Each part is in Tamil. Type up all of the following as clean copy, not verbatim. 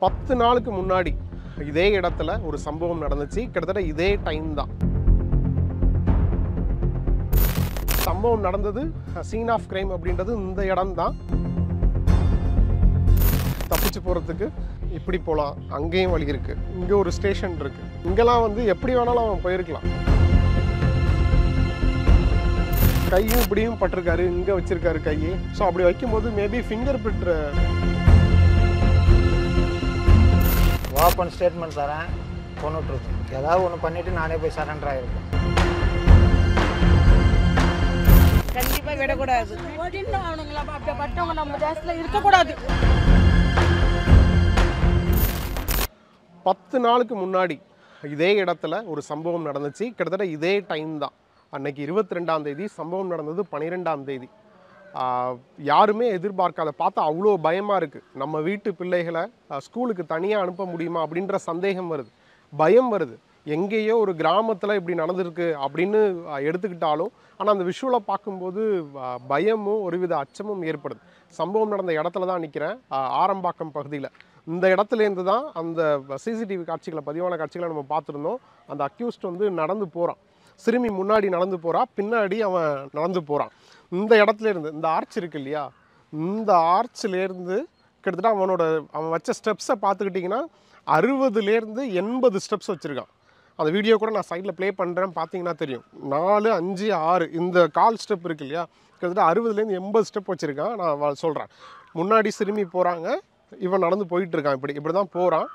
10 நாளுக்கு முன்னாடி இதே இடத்துல ஒரு சம்பவம் நடந்துச்சு. கிட்டத்தட்ட இதே டைம் தான் சம்பவம் நடந்தது. சீன் ஆஃப் கிரைம் அப்படின்றது இந்த இடம் தான். தப்பிச்சு போகிறதுக்கு இப்படி போகலாம், அங்கேயும் வழி இருக்குது, இங்கே ஒரு ஸ்டேஷன் இருக்குது, இங்கெல்லாம் வந்து எப்படி வேணாலும் அவன் போயிருக்கலாம். கையும் இப்படியும் பட்டிருக்காரு, இங்கே வச்சிருக்காரு கையை. ஸோ அப்படி வைக்கும்போது maybe finger print. Open statement தரேன், கொண்டுட்ருக்கேன். ஏதாவது ஒன்று பண்ணிவிட்டு நானே போய் சரண்டர் ஆகிருக்கேன். கண்டிப்பாக விடக்கூடாது. அவனுங்களா அப்படிப்பட்டவங்க நம்ம தேசத்தில் இருக்கக்கூடாது. 10 நாளுக்கு முன்னாடி இதே இடத்துல ஒரு சம்பவம் நடந்துச்சு. கிட்டத்தட்ட இதே டைம் தான். அன்னைக்கு 22ஆம் தேதி சம்பவம் நடந்தது. 12ஆம் தேதி யாருமே எதிர்பார்க்காத, பார்த்தா அவ்வளோ பயமாக இருக்குது. நம்ம வீட்டு பிள்ளைகளை ஸ்கூலுக்கு தனியாக அனுப்ப முடியுமா அப்படின்ற சந்தேகம் வருது, பயம் வருது. எங்கேயோ ஒரு கிராமத்தில் இப்படி நடந்திருக்கு அப்படின்னு எடுத்துக்கிட்டாலும், ஆனால் அந்த விஷுவலை பார்க்கும்போது பயமும் ஒருவித அச்சமும் ஏற்படுது. சம்பவம் நடந்த இடத்துல தான் நிற்கிறேன், ஆரம்பாக்கம் பகுதியில். இந்த இடத்துலேருந்து தான் அந்த சிசிடிவி காட்சிகளை, பதிவான காட்சிகளை நம்ம பார்த்துருந்தோம். அந்த அக்யூஸ்ட் வந்து நடந்து போகிறான், சிறுமி முன்னாடி நடந்து போகிறா, பின்னாடி அவன் நடந்து போகிறான். இந்த இடத்துலேருந்து, இந்த ஆர்ச் இருக்கு இல்லையா, இந்த ஆர்ச்சிலேருந்து கிட்டத்தட்ட அவன் வச்ச ஸ்டெப்ஸை பார்த்துக்கிட்டிங்கன்னா 60லேருந்து 80 ஸ்டெப்ஸ் வச்சுருக்கான். அந்த வீடியோ கூட நான் சைடில் ப்ளே பண்ணுறேன், பார்த்தீங்கன்னா தெரியும். 4, 5, 6 இந்த கால் ஸ்டெப் இருக்கு இல்லையா, கிட்டத்தட்ட 60லேருந்து 80 ஸ்டெப் வச்சுருக்கான். நான் சொல்கிறேன், முன்னாடி சிறுமி போகிறாங்க, இவன் நடந்து போயிட்டுருக்கான். இப்படி தான் போகிறான்.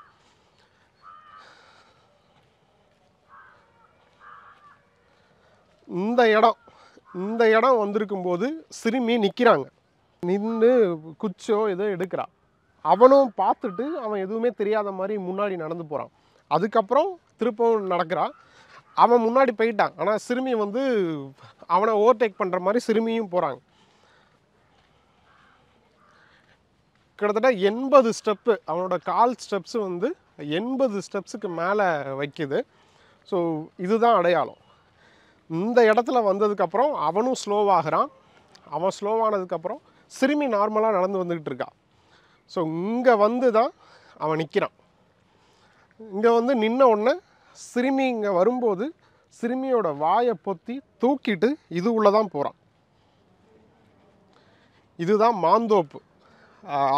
இந்த இடம் வந்திருக்கும்போது சிறுமி நிற்கிறாங்க, நின்று குச்சோ ஏதோ எடுக்கிறான். அவனும் பார்த்துட்டு அவன் எதுவுமே தெரியாத மாதிரி முன்னாடி நடந்து போகிறான். அதுக்கப்புறம் திருப்பவும் நடக்கிறான். அவன் முன்னாடி போயிட்டான், ஆனால் சிறுமி வந்து அவனை ஓவர்டேக் பண்ணுற மாதிரி சிறுமியும் போகிறாங்க. கிட்டத்தட்ட 80 ஸ்டெப்பு, அவனோட கால் ஸ்டெப்ஸு வந்து 80 ஸ்டெப்ஸுக்கு மேலே வைக்குது. ஸோ இதுதான் அடையாளம். இந்த இடத்துல வந்ததுக்கப்புறம் அவனும் ஸ்லோவாகிறான். அவன் ஸ்லோவானதுக்கப்புறம் சிறுமி நார்மலாக நடந்து வந்துக்கிட்டு இருக்கான். ஸோ இங்கே வந்து தான் அவன் நிற்கிறான். இங்கே வந்து நின்ன உடனே சிறுமி இங்கே வரும்போது சிறுமியோட வாயை பொத்தி தூக்கிட்டு இது உள்ளே தான் போகிறான். இதுதான் மாந்தோப்பு.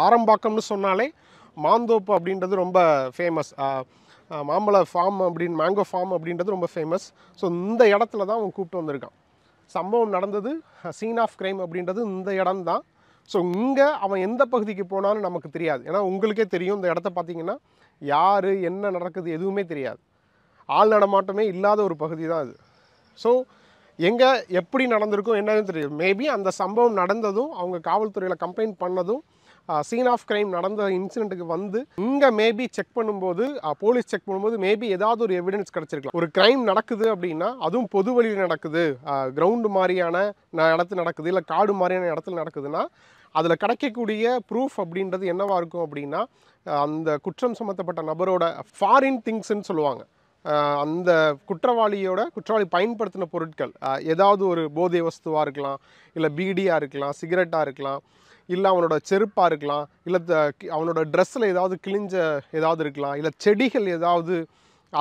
ஆரம்பாக்கம்னு சொன்னாலே மாந்தோப்பு அப்படின்றது ரொம்ப ஃபேமஸ். மாம்பழ ஃபார்ம் அப்படின்னு, மேங்கோ ஃபார்ம் அப்படின்றது ரொம்ப ஃபேமஸ். ஸோ இந்த இடத்துல தான் அவன் கூப்பிட்டு வந்திருக்கான். சம்பவம் நடந்தது, சீன் ஆஃப் கிரைம் அப்படின்றது இந்த இடம் தான். ஸோ இங்கே அவன் எந்த பகுதிக்கு போனான்னு நமக்கு தெரியாது. ஏன்னா உங்களுக்கே தெரியும், இந்த இடத்த பார்த்தீங்கன்னா யார் என்ன நடக்குது எதுவுமே தெரியாது. ஆள் நடமாட்டமே இல்லாத ஒரு பகுதி தான் அது. ஸோ எங்கே எப்படி நடந்திருக்கும் என்னன்னு தெரியும். மேபி அந்த சம்பவம் நடந்ததும், அவங்க காவல்துறையில் கம்ப்ளைண்ட் பண்ணதும், சீன் ஆஃப் கிரைம் நடந்த இன்சிடென்ட்டுக்கு வந்து இங்கே மேபி செக் பண்ணும்போது, போலீஸ் செக் பண்ணும்போது மேபி ஏதாவது ஒரு எவிடன்ஸ் கிடச்சிருக்கலாம். ஒரு கிரைம் நடக்குது அப்படின்னா, அதுவும் பொது வழியில் நடக்குது, கிரவுண்டு மாதிரியான இடத்துல நடக்குது, இல்லை காடு மாதிரியான இடத்துல நடக்குதுன்னா, அதில் கிடைக்கக்கூடிய ப்ரூஃப் அப்படின்றது என்னவாக இருக்கும் அப்படின்னா, அந்த குற்றம் சுமத்தப்பட்ட நபரோட ஃபாரின் திங்ஸ்ன்னு சொல்லுவாங்க. அந்த குற்றவாளி பயன்படுத்தின பொருட்கள், ஏதாவது ஒரு போதை வஸ்துவாக இருக்கலாம், இல்லை பீடியாக இருக்கலாம், சிகரெட்டாக இருக்கலாம், இல்லை அவனோட செருப்பாக இருக்கலாம், இல்லை அவனோட ட்ரெஸ்ஸில் ஏதாவது கிழிஞ்ச ஏதாவது இருக்கலாம், இல்லை செடிகள் ஏதாவது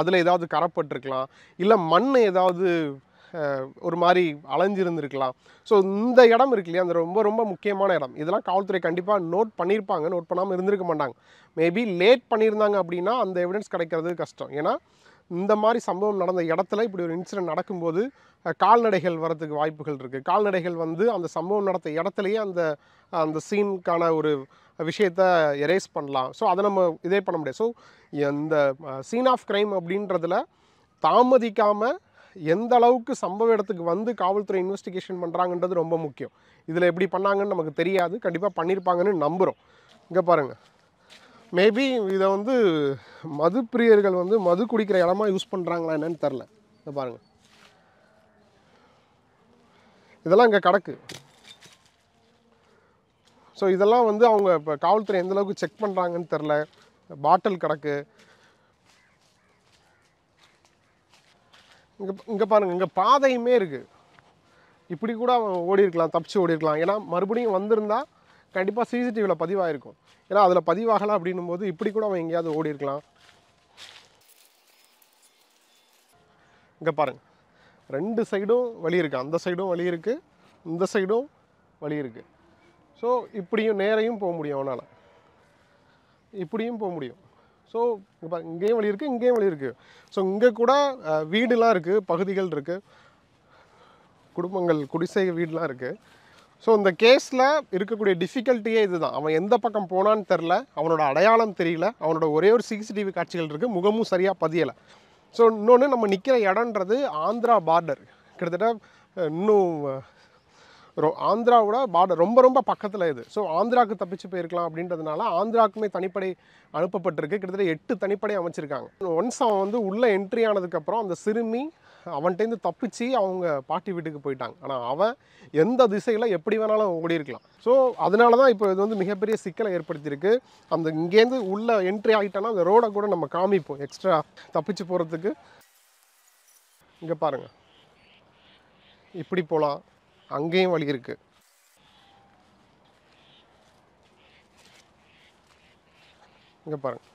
அதில் ஏதாவது கரப்பட்டிருக்கலாம், இல்லை மண் ஏதாவது ஒரு மாதிரி அலைஞ்சிருந்துருக்கலாம். ஸோ இந்த இடம் இருக்கு இல்லையா, அந்த ரொம்ப ரொம்ப முக்கியமான இடம். இதெல்லாம் காவல்துறை கண்டிப்பாக நோட் பண்ணியிருப்பாங்க, நோட் பண்ணாமல் இருந்திருக்க மாட்டாங்க. மேபி லேட் பண்ணியிருந்தாங்க அப்படின்னா அந்த எவிடன்ஸ் கிடைக்கிறது கஷ்டம். ஏன்னா இந்த மாதிரி சம்பவம் நடந்த இடத்துல இப்படி ஒரு இன்சிடென்ட் நடக்கும்போது கால்நடைகள் வரதுக்கு வாய்ப்புகள் இருக்குது. கால்நடைகள் வந்து அந்த சம்பவம் நடந்த இடத்துலையே அந்த சீனுக்கான ஒரு விஷயத்தை எரேஸ் பண்ணலாம். ஸோ அதை நம்ம இதே பண்ண முடியாது. ஸோ இந்த சீன் ஆஃப் கிரைம் அப்படின்றதுல தாமதிக்காமல் எந்த அளவுக்கு சம்பவ இடத்துக்கு வந்து காவல்துறை இன்வெஸ்டிகேஷன் பண்ணுறாங்கன்றது ரொம்ப முக்கியம். இதில் எப்படி பண்ணாங்கன்னு நமக்கு தெரியாது, கண்டிப்பாக பண்ணியிருப்பாங்கன்னு நம்புகிறோம். இங்கே பாருங்கள், மேபி இதை வந்து மது பிரியர்கள் வந்து மது குடிக்கிற இடமா யூஸ் பண்ணுறாங்களா என்னன்னு தெரில. இதை பாருங்கள், இதெல்லாம் இங்கே கிடக்கு. ஸோ இதெல்லாம் வந்து அவங்க இப்போ காவல்துறை எந்தளவுக்கு செக் பண்ணுறாங்கன்னு தெரில. பாட்டில் கிடக்கு. இங்கே பாருங்கள், இங்கே பாதையுமே இருக்குது. இப்படி கூட அவன் ஓடி இருக்கலாம், தப்பிச்சு ஓடி இருக்கலாம். ஏன்னா மறுபடியும் வந்திருந்தா கண்டிப்பாக சிசிடிவியில் பதிவாயிருக்கும். ஏன்னா அதில் பதிவாகலை அப்படின்னும் போது இப்படி கூட அவன் எங்கேயாவது ஓடி இருக்கலாம். இங்கே பாருங்கள், 2 சைடும் வழி இருக்குது. அந்த சைடும் வழி இருக்குது, இந்த சைடும் வழி இருக்குது. ஸோ இப்படியும் நேரையும் போக முடியும் அவனால், இப்படியும் போக முடியும். ஸோ இப்போ இங்கேயும் வழி இருக்குது, இங்கேயும் வழி இருக்குது. ஸோ இங்கே கூட வீடுலாம் இருக்குது, பகுதிகள் இருக்குது, குடும்பங்கள் குடிசை வீடுலாம் இருக்குது. ஸோ இந்த கேஸில் இருக்கக்கூடிய டிஃபிகல்ட்டியே இதுதான். அவன் எந்த பக்கம் போனான்னு தெரில, அவனோட அடையாளம் தெரியல, அவனோட ஒரே ஒரு சிசிடிவி காட்சிகள் இருக்குது, முகமும் சரியாக பதியலை. ஸோ இன்னொன்று, நம்ம நிற்கிற இடம்ன்றது ஆந்திரா பார்டர். கிட்டத்தட்ட இன்னும் ஆந்திராவோட பார்டர் ரொம்ப ரொம்ப பக்கத்தில் இது. ஸோ ஆந்திராவுக்கு தப்பிச்சு போயிருக்கலாம் அப்படின்றதுனால ஆந்திராவுக்குமே தனிப்படை அனுப்பப்பட்டிருக்கு. கிட்டத்தட்ட 8 தனிப்படை அமைச்சிருக்காங்க. ஒன்ஸ் அவன் வந்து உள்ளே என்ட்ரி ஆனதுக்கப்புறம் அந்த சிறுமி அவன்கிட்டேருந்து தப்பிச்சு அவங்க பாட்டி வீட்டுக்கு போயிட்டாங்க. ஆனால் அவன் எந்த திசையில் எப்படி வேணாலும் ஓடி இருக்கலாம். ஸோ அதனால தான் இப்போ இது வந்து மிகப்பெரிய சிக்கலை ஏற்படுத்தியிருக்கு. அந்த இங்கேருந்து உள்ளே என்ட்ரி ஆகிட்டோன்னா அந்த ரோடை கூட நம்ம காமிப்போம் எக்ஸ்ட்ரா தப்பிச்சு போகிறதுக்கு. இங்கே பாருங்கள், இப்படி போகலாம், அங்கேயும் வழி இருக்குது. இங்கே பாருங்கள்,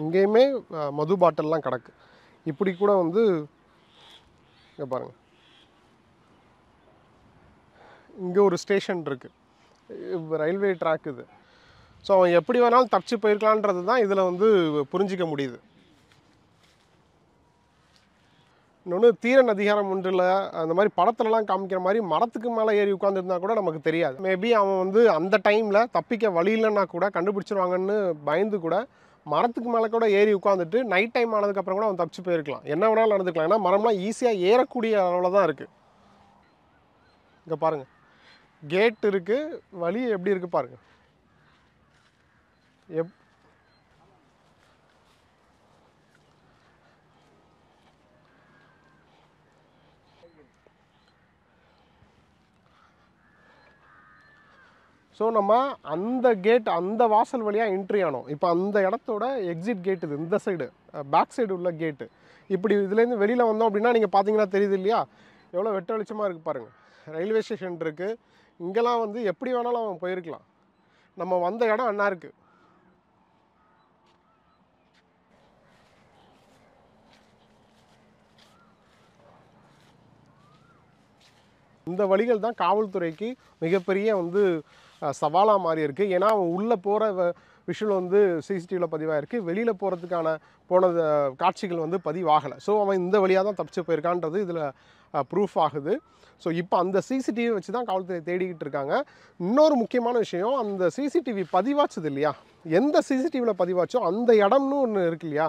இங்கேயுமே மது பாட்டில்லாம் கிடக்கு. இப்படி கூட வந்து இங்கே பாருங்கள், இங்கே ஒரு ஸ்டேஷன் இருக்குது, ரயில்வே ட்ராக் இது. ஸோ அவன் எப்படி வேணாலும் தப்பிச்சு போயிருக்கலான்றது தான் இதில் வந்து புரிஞ்சிக்க முடியுது. இன்னொன்று, தீரன் அதிகாரம் ஒன்றில் அந்த மாதிரி படத்துலலாம் காமிக்கிற மாதிரி மரத்துக்கு மேலே ஏறி உட்காந்துருந்தா கூட நமக்கு தெரியாது. மேபி அவன் வந்து அந்த டைமில் தப்பிக்க வழி இல்லைன்னா கூட கண்டுபிடிச்சிருவாங்கன்னு பயந்து கூட மரத்துக்கு மேலே கூட ஏறி உட்காந்துட்டு நைட் டைம் ஆனதுக்கப்புறம் கூட அவன் தப்பிச்சு போயிருக்கலாம். என்ன வேணாலும் நடந்துக்கலாம். ஏன்னா மரம்லாம் ஈஸியாக ஏறக்கூடிய அளவில் தான் இருக்குது. இங்கே பாருங்கள், கேட் இருக்குது, வழி எப்படி இருக்குது பாருங்கள். ஸோ நம்ம அந்த கேட், அந்த வாசல் வழியாக என்ட்ரி ஆனோம். இப்போ அந்த இடத்தோட எக்ஸிட் கேட் இது, இந்த சைடு பேக் சைடு உள்ள கேட்டு. இப்படி இதுலேருந்து வெளியில் வந்தோம் அப்படின்னா நீங்கள் பார்த்தீங்கன்னா தெரியுது இல்லையா, எவ்வளோ வெட்ட வெளிச்சமாக இருக்குது பாருங்கள். ரயில்வே ஸ்டேஷன் இருக்குது. இங்கெல்லாம் வந்து எப்படி வேணாலும் அவன் போயிருக்கலாம். நம்ம வந்த இடம் அண்ணா இருக்குது. இந்த வழிகள் தான் காவல்துறைக்கு மிகப்பெரிய வந்து சவாலாக மாறி இருக்குது. ஏன்னா அவன் உள்ளே போகிற விஷுவல் வந்து சிசிடிவியில் பதிவாயிருக்கு, வெளியில் போகிறதுக்கான போனது காட்சிகள் வந்து பதிவாகலை. ஸோ அவன் இந்த வழியாக தான் தப்பிச்சு போயிருக்கான்றது இதில் ப்ரூஃப் ஆகுது. ஸோ இப்போ அந்த சிசிடிவி வச்சு தான் காவல்துறை தேடிக்கிட்டு இருக்காங்க. இன்னொரு முக்கியமான விஷயம், அந்த சிசிடிவி பதிவாச்சுது இல்லையா, எந்த சிசிடிவியில் பதிவாச்சோ அந்த இடம்னு ஒன்று இருக்கு இல்லையா,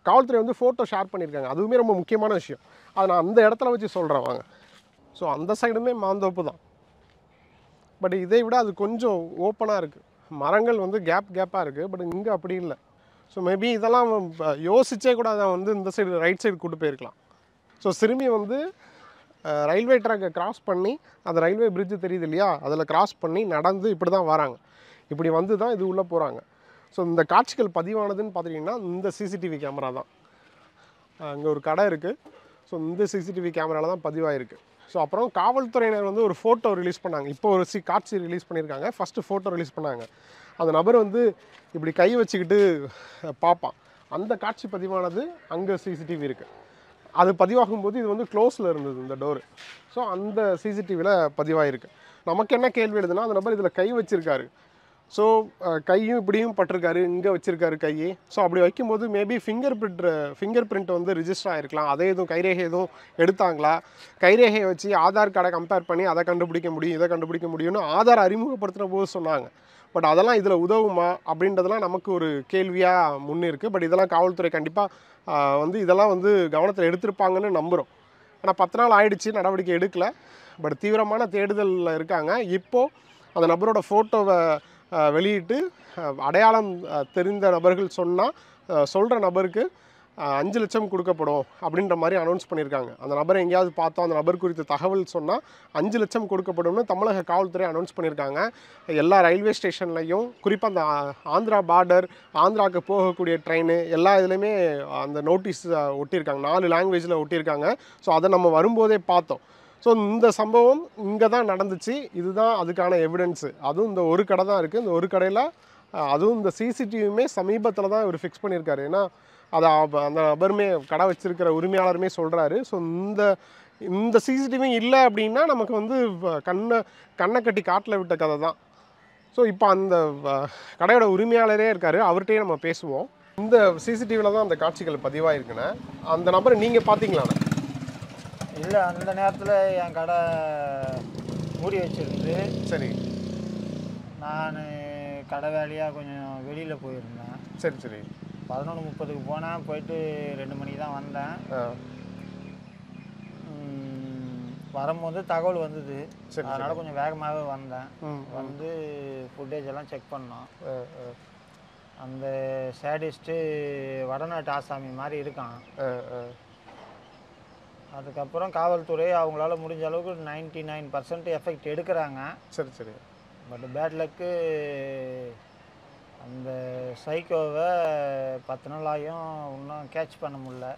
காவல்துறை வந்து ஃபோட்டோ ஷேர் பண்ணியிருக்காங்க. அதுவுமே ரொம்ப முக்கியமான விஷயம். அதை நான் அந்த இடத்துல வச்சு சொல்கிறேன் வாங்க. ஸோ அந்த சைடுமே மாந்தோப்பு தான், பட் இதை விட அது கொஞ்சம் ஓப்பனாக இருக்குது. மரங்கள் வந்து கேப்பாக இருக்குது, பட் இங்கே அப்படி இல்லை. ஸோ மேபி இதெல்லாம் யோசிச்சே கூட அதை வந்து இந்த சைடு ரைட் சைடு கூட்டு போயிருக்கலாம். ஸோ சிறுமி வந்து ரயில்வே ட்ராக்கை கிராஸ் பண்ணி, அந்த ரயில்வே பிரிட்ஜு தெரியுது இல்லையா, அதில் கிராஸ் பண்ணி நடந்து இப்படி தான் வராங்க. இப்படி வந்து தான் இது உள்ளே போகிறாங்க. ஸோ இந்த காட்சிகள் பதிவானதுன்னு பார்த்துட்டிங்கன்னா இந்த சிசிடிவி கேமரா தான். அங்கே ஒரு கடை இருக்குது. ஸோ இந்த சிசிடிவி கேமராவில் தான் பதிவாயிருக்கு. ஸோ அப்புறம் காவல்துறையினர் வந்து ஒரு ஃபோட்டோ ரிலீஸ் பண்ணாங்க. இப்போ ஒரு காட்சி ரிலீஸ் பண்ணியிருக்காங்க. ஃபஸ்ட்டு ஃபோட்டோ ரிலீஸ் பண்ணாங்க. அந்த நபர் வந்து இப்படி கை வச்சுக்கிட்டு பார்ப்பான். அந்த காட்சி பதிவானது அங்கே சிசிடிவி இருக்குது. அது பதிவாகும்போது இது வந்து க்ளோஸில் இருந்தது இந்த டோரு. ஸோ அந்த சிசிடிவியில் பதிவாயிருக்கு. நமக்கு என்ன கேள்வி எழுதுனா, அந்த நபர் இதில் கை வச்சுருக்காரு. ஸோ கையும் இப்படியும் பட்டிருக்காரு, இங்கே வச்சுருக்காரு கை. ஸோ அப்படி வைக்கும்போது மேபி ஃபிங்கர் பிரிண்ட் வந்து ரிஜிஸ்டர் ஆகிருக்கலாம். அதே எதுவும் கைரேகை எதுவும் எடுத்தாங்களா, கைரேகையை வச்சு ஆதார் கார்டை கம்பேர் பண்ணி அதை கண்டுபிடிக்க முடியும், இதை கண்டுபிடிக்க முடியும்னு ஆதார் அறிமுகப்படுத்துகிற போது சொன்னாங்க. பட் அதெல்லாம் இதில் உதவுமா அப்படின்றதெல்லாம் நமக்கு ஒரு கேள்வியாக முன்னிருக்கு. பட் இதெல்லாம் காவல்துறை கண்டிப்பாக வந்து இதெல்லாம் வந்து கவனத்தில் எடுத்திருப்பாங்கன்னு நம்புகிறோம். ஆனால் 10 நாள் ஆயிடுச்சு, நடவடிக்கை எடுக்கலை. பட் தீவிரமான தேடுதலில் இருக்காங்க. இப்போது அந்த நபரோட ஃபோட்டோவை வெளியிட்டு அடையாளம் தெரிந்த நபர்கள் சொன்னால் சொல்கிற நபருக்கு 5 லட்சம் கொடுக்கப்படும் அப்படின்ற மாதிரி அனௌன்ஸ் பண்ணியிருக்காங்க. அந்த நபரை எங்கேயாவது பார்த்தோம், அந்த நபர் குறித்த தகவல் சொன்னால் 5 லட்சம் கொடுக்கப்படும்னு தமிழக காவல்துறை அனௌன்ஸ் பண்ணியிருக்காங்க. எல்லா ரயில்வே ஸ்டேஷன்லையும், குறிப்பாக அந்த ஆந்திரா பார்டர், ஆந்திராவுக்கு போகக்கூடிய ட்ரெயின் எல்லா இதுலேயுமே அந்த நோட்டீஸ் ஒட்டியிருக்காங்க. 4 லாங்குவேஜில் ஒட்டியிருக்காங்க. ஸோ அதை நம்ம வரும்போதே பார்த்தோம். ஸோ இந்த சம்பவம் இங்கே தான் நடந்துச்சு, இதுதான் அதுக்கான எவிடன்ஸு. அதுவும் இந்த ஒரு கடை தான் இருக்குது. இந்த ஒரு கடையில் அதுவும் இந்த சிசிடிவியுமே சமீபத்தில் தான் இவர் ஃபிக்ஸ் பண்ணியிருக்காரு. ஏன்னா அதை அந்த நபருமே கடை வச்சிருக்கிற உரிமையாளருமே சொல்கிறாரு. ஸோ இந்த இந்த சிசிடிவி இல்லை அப்படின்னா நமக்கு வந்து கண்ணை கட்டி காட்டில் விட்ட கதை தான். ஸோ இப்போ அந்த கடையோட உரிமையாளரே இருக்கார், அவர்கிட்டயே நம்ம பேசுவோம். இந்த சிசிடிவியில் தான் அந்த காட்சிகள் பதிவாயிருக்குண்ணே. அந்த நபரை நீங்கள் பார்த்தீங்களாண்ணே? இல்லை, அந்த நேரத்தில் என் கடை மூடி வச்சிருந்து சரி நான் கடை வேலையாக கொஞ்சம் வெளியில் போயிருந்தேன். சரி சரி 11:30க்கு போனேன், போயிட்டு 2 மணிக்கு தான் வந்தேன். வரும்போது தகவல் வந்தது, அதனால் கொஞ்சம் வேகமாகவே வந்தேன். வந்து ஃபுட்டேஜ் எல்லாம் செக் பண்ணோம். அந்த சேடிஸ்ட்டு வடநாட்டு ஆசாமி மாதிரி இருக்கான். அதுக்கப்புறம் காவல்துறை அவங்களால முடிஞ்ச அளவுக்கு 99% எஃபெக்ட் எடுக்கிறாங்க. சரி சரி. பட் பேட் லக்கு அந்த சைக்கோவை 10 நாள் ஆகியும் இன்னும் கேட்ச் பண்ண முடியல.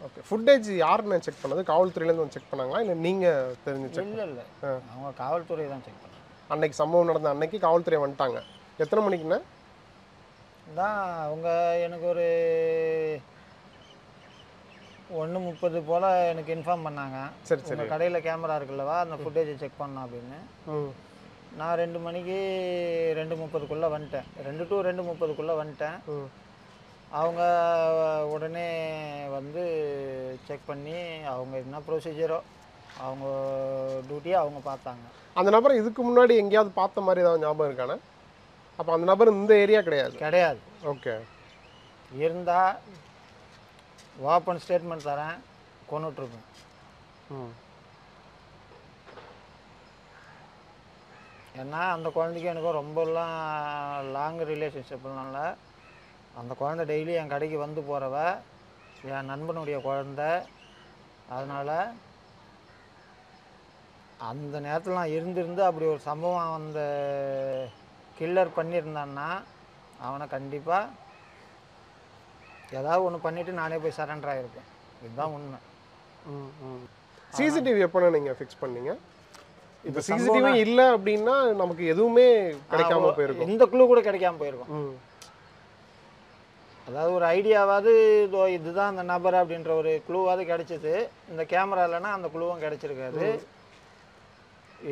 ஓகே, ஃபுட்டேஜ் யாருன்னு செக் பண்ணது? காவல்துறையிலேருந்து வந்து செக் பண்ணாங்களா இல்லை நீங்கள் தெரிஞ்சு செக்? இல்லை, அவங்க காவல்துறை தான் செக் பண்ணாங்க. அன்னைக்கு சம்பவம் நடந்த அன்னைக்கு காவல்துறை வந்துட்டாங்க. எத்தனை மணிக்குண்ணே? தான் அவங்க எனக்கு ஒரு 1:30 போல் எனக்கு இன்ஃபார்ம் பண்ணாங்க. சரி சரி. உங்கள் கடையில் கேமரா இருக்குல்லவா, அந்த ஃபுட்டேஜை செக் பண்ணோம் அப்படின்னு. நான் 2 மணிக்கு 2:30க்குள்ளே வந்துட்டேன். 2 to 2:30க்குள்ளே வந்துட்டேன். அவங்க உடனே வந்து செக் பண்ணி அவங்க என்ன ப்ரொசீஜரோ அவங்க டியூட்டியை அவங்க பார்த்தாங்க. அந்த நபரை இதுக்கு முன்னாடி எங்கேயாவது பார்த்த மாதிரி ஏதாவது ஞாபகம் இருக்கானே? அப்போ அந்த நபர் இந்த ஏரியா கிடையாது? ஓகே. இருந்தால் ஓப்பன் ஸ்டேட்மெண்ட் தரேன், கொண்டுட்ருக்கேன். ஏன்னா அந்த குழந்தைக்கு எனக்கும் ரொம்பலாம் லாங் ரிலேஷன்ஷிப்னால அந்த குழந்தை டெய்லி என் கடைக்கு வந்து போகிறவ, என் நண்பனுடைய குழந்தை. அதனால் அந்த நேரத்தில் நான் இருந்திருந்து அப்படி ஒரு சம்பவம் அந்த கில்லர் பண்ணியிருந்தான்னா அவனை கண்டிப்பாக ஏதாவது ஒன்று பண்ணிவிட்டு நானே போய் சரண்டர் ஆகிருப்பேன். இதுதான் உண்மை. சிசிடிவி எப்போ நீங்கள் ஃபிக்ஸ் பண்ணீங்க? இப்போ சிசிடிவி இல்லை அப்படின்னா நமக்கு எதுவுமே கிடைக்காம போயிருக்கும், இந்த குழு கூட கிடைக்காம போயிருக்கும். அதாவது ஒரு ஐடியாவாவது இதுதான் அந்த நபர் அப்படின்ற ஒரு குழுவாவது கிடைச்சிது. இந்த கேமரா இல்லைன்னா அந்த குழுவும் கிடைச்சிருக்காது.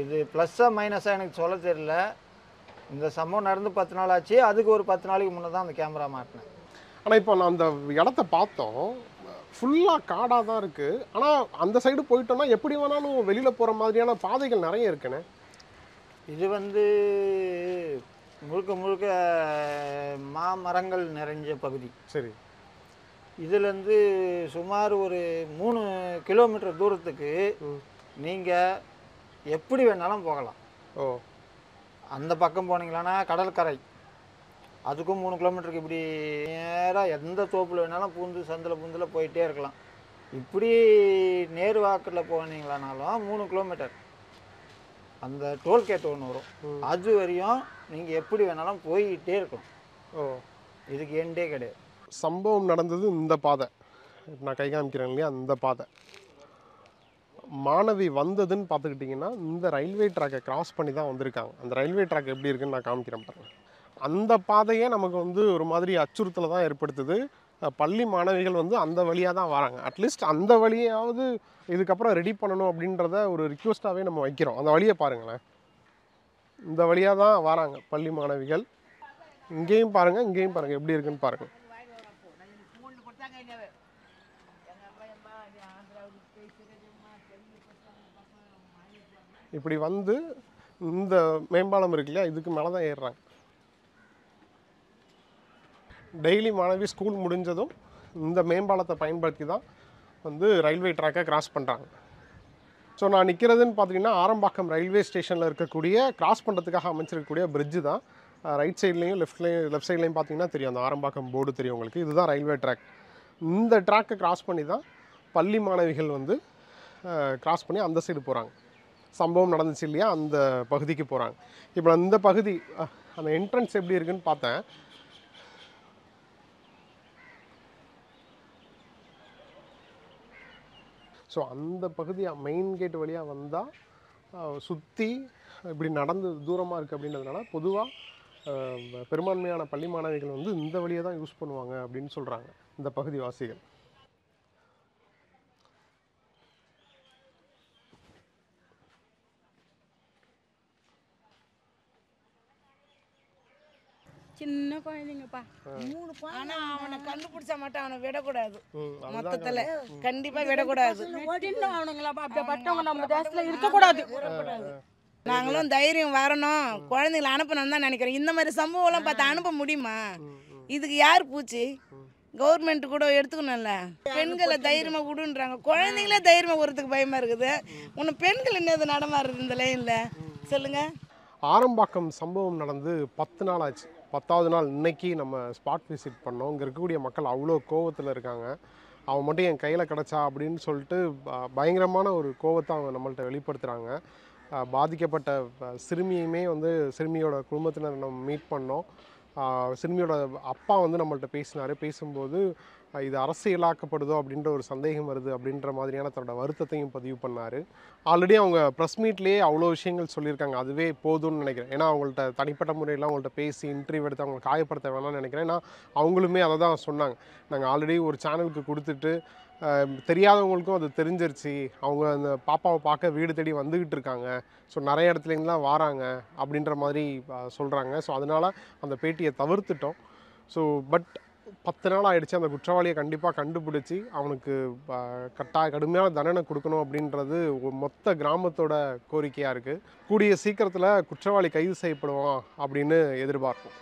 இது ப்ளஸ்ஸாக மைனஸாக எனக்கு சொல்ல தெரியல. இந்த சம்பவம் நடந்து 10 நாள் ஆச்சு, அதுக்கு ஒரு 10 நாளைக்கு முன்னே தான் அந்த கேமரா மாட்டினேன். ஆனால் இப்போ நான் அந்த இடத்த பார்த்தோம், ஃபுல்லாக காடாக தான் இருக்குது. ஆனால் அந்த சைடு போயிட்டோன்னா எப்படி வேணாலும் வெளியில் போகிற மாதிரியான பாதைகள் நிறைய இருக்குண்ணே. இது வந்து முழுக்க முழுக்க மாமரங்கள் நிறைஞ்ச பகுதி. சரி. இதுலேருந்து சுமார் ஒரு 3 கிலோமீட்டர் தூரத்துக்கு நீங்கள் எப்படி வேணாலும் போகலாம். அந்த பக்கம் போனீங்களான்னா கடற்கரை, அதுக்கும் 3 கிலோமீட்டருக்கு இப்படி நேராக எந்த தோப்பில் வேணாலும் பூந்து சந்தில் போயிட்டே இருக்கலாம். இப்படி நேரு வாக்கில் போனீங்களானாலும் 3 கிலோமீட்டர் அந்த டோல்கேட் ஒன்று வரும், அது வரையும் நீங்கள் எப்படி வேணாலும் போயிட்டே இருக்கலாம். இதுக்கு எண்டே கிடையாது. சம்பவம் நடந்தது இந்த பாதை, நான் கை காமிக்கிறேன் இல்லையா, அந்த பாதை. மாணவி வந்ததுன்னு பார்த்துக்கிட்டிங்கன்னா இந்த ரயில்வே ட்ராக்கை கிராஸ் பண்ணி தான் வந்திருக்காங்க. அந்த ரயில்வே ட்ராக் எப்படி இருக்குன்னு நான் காமிக்கிறேன் பாருங்க. அந்த பாதையே நமக்கு வந்து ஒரு மாதிரி அச்சுறுத்தலை தான் ஏற்படுத்துது. பள்ளி மாணவிகள் வந்து அந்த வழியாக தான் வராங்க. அட்லீஸ்ட் அந்த வழியாவது இதுக்கப்புறம் ரெடி பண்ணணும் அப்படின்றத ஒரு ரிக்வெஸ்ட்டாகவே நம்ம வைக்கிறோம். அந்த வழியை பாருங்களேன், இந்த வழியாக தான் வராங்க பள்ளி மாணவிகள். இங்கேயும் பாருங்கள், இங்கேயும் பாருங்கள், எப்படி இருக்குன்னு பாருங்கள். இப்படி வந்து இந்த மேம்பாலம் இருக்கு இல்லையா, இதுக்கு மேலே தான் ஏறுறாங்க. டெய்லி மாணவி ஸ்கூல் முடிஞ்சதும் இந்த மேம்பாலத்தை பயன்படுத்தி தான் வந்து ரயில்வே ட்ராக்கை கிராஸ் பண்ணுறாங்க. ஸோ நான் நிற்கிறதுன்னு பார்த்தீங்கன்னா ஆரம்பாக்கம் ரயில்வே ஸ்டேஷனில் இருக்கக்கூடிய கிராஸ் பண்ணுறதுக்காக அமைச்சிருக்கக்கூடிய பிரிட்ஜு தான். ரைட் சைட்லேயும் லெஃப்ட் சைட்லேயும் பார்த்தீங்கன்னா தெரியும், அந்த ஆரம்பாக்கம் போர்டு தெரியும் உங்களுக்கு. இதுதான் ரயில்வே ட்ராக். இந்த ட்ராக்கை கிராஸ் பண்ணி தான் பள்ளி மாணவிகள் வந்து கிராஸ் பண்ணி அந்த சைடு போகிறாங்க. சம்பவம் நடந்துச்சு இல்லையா, அந்த பகுதிக்கு போகிறாங்க. இப்போ அந்த பகுதி அந்த என்ட்ரன்ஸ் எப்படி இருக்குன்னு பார்த்தேன். ஸோ அந்த பகுதியாக மெயின் கேட் வழியாக வந்தால் சுற்றி இப்படி நடந்து தூரமாக இருக்குது அப்படின்றதுனால பொதுவாக பெரும்பான்மையான பள்ளி மாணவிகள் வந்து இந்த வழியை தான் யூஸ் பண்ணுவாங்க அப்படின்னு சொல்கிறாங்க இந்த பகுதி வாசிகள். சின்ன குழந்தைங்கப்பா, ஆனா அவனை கண்டுபிடிச்சா மட்டும் அவனை விடக்கூடாது. மொத்தத்துல கண்டிப்பா விடக்கூடாது. அவனுங்களாப்பா அப்படிப்பட்டவங்க நம்ம தேசத்துல இருக்கக்கூடாது. நாங்களும் தைரியம் வரணும், குழந்தைங்களை அனுப்பணும்னு தான் நினைக்கிறோம். இந்த மாதிரி சம்பவம்லாம் பார்த்து அனுப்ப முடியுமா? இதுக்கு யார் பூச்சி? கவர்மெண்ட் கூட எடுத்துக்கணும்ல. பெண்களை தைரியமா விடுன்றாங்க, குழந்தைங்களே தைரியமா விடுறதுக்கு பயமா இருக்குது. உன்னை பெண்கள் என்னது நடமாறுது இந்த லைன்ல சொல்லுங்க. ஆரம்பாக்கம் சம்பவம் நடந்து 10 நாள் ஆச்சு. 10வது நாள் இன்னைக்கு நம்ம ஸ்பாட் விசிட் பண்ணோம். இங்கே இருக்கக்கூடிய மக்கள் அவ்வளோ கோவத்தில் இருக்காங்க. அவன் மட்டும் என் கையில் கிடச்சா அப்படின்னு சொல்லிட்டு பயங்கரமான ஒரு கோவத்தை அவங்க நம்மள்ட்ட வெளிப்படுத்துகிறாங்க. பாதிக்கப்பட்ட சிறுமியுமே வந்து சிறுமியோட குடும்பத்தினர் நம்ம மீட் பண்ணோம். சிறுமியோட அப்பா வந்து நம்மள்ட்ட பேசினார். பேசும்போது இது அரசியலாக்கப்படுதோ அப்படின்ற ஒரு சந்தேகம் வருது அப்படின்ற மாதிரியான தன்னோட வருத்தத்தையும் பதிவு பண்ணார். ஆல்ரெடி அவங்க ப்ரெஸ் மீட்லேயே அவ்வளோ விஷயங்கள் சொல்லியிருக்காங்க. அதுவே போதும்னு நினைக்கிறேன். ஏன்னா அவங்கள்ட்ட தனிப்பட்ட முறையில் அவங்கள்ட்ட பேசி இன்டர்வியூ எடுத்து அவங்களை காயப்படுத்த வேணாம்னு நினைக்கிறேன். ஏன்னா அவங்களுமே அதை தான் சொன்னாங்க. நாங்கள் ஆல்ரெடி ஒரு சேனலுக்கு கொடுத்துட்டு தெரியாதவங்களுக்கும் அது தெரிஞ்சிருச்சு. அவங்க அந்த பாப்பாவை பார்க்க வீடு தேடி வந்துக்கிட்டு இருக்காங்க. ஸோ நிறைய இடத்துலேருந்துலாம் வராங்க அப்படின்ற மாதிரி சொல்கிறாங்க. ஸோ அதனால் அந்த பேட்டியை தவிர்த்துட்டோம். ஸோ பட் 10 நாள் ஆகிடுச்சு. அந்த குற்றவாளியை கண்டிப்பாக கண்டுபிடிச்சி அவனுக்கு கடுமையான தண்டனை கொடுக்கணும் அப்படின்றது மொத்த கிராமத்தோட கோரிக்கையாக இருக்குது. கூடிய சீக்கிரத்தில் குற்றவாளி கைது செய்யப்படுவான் அப்படின்னு எதிர்பார்ப்போம்.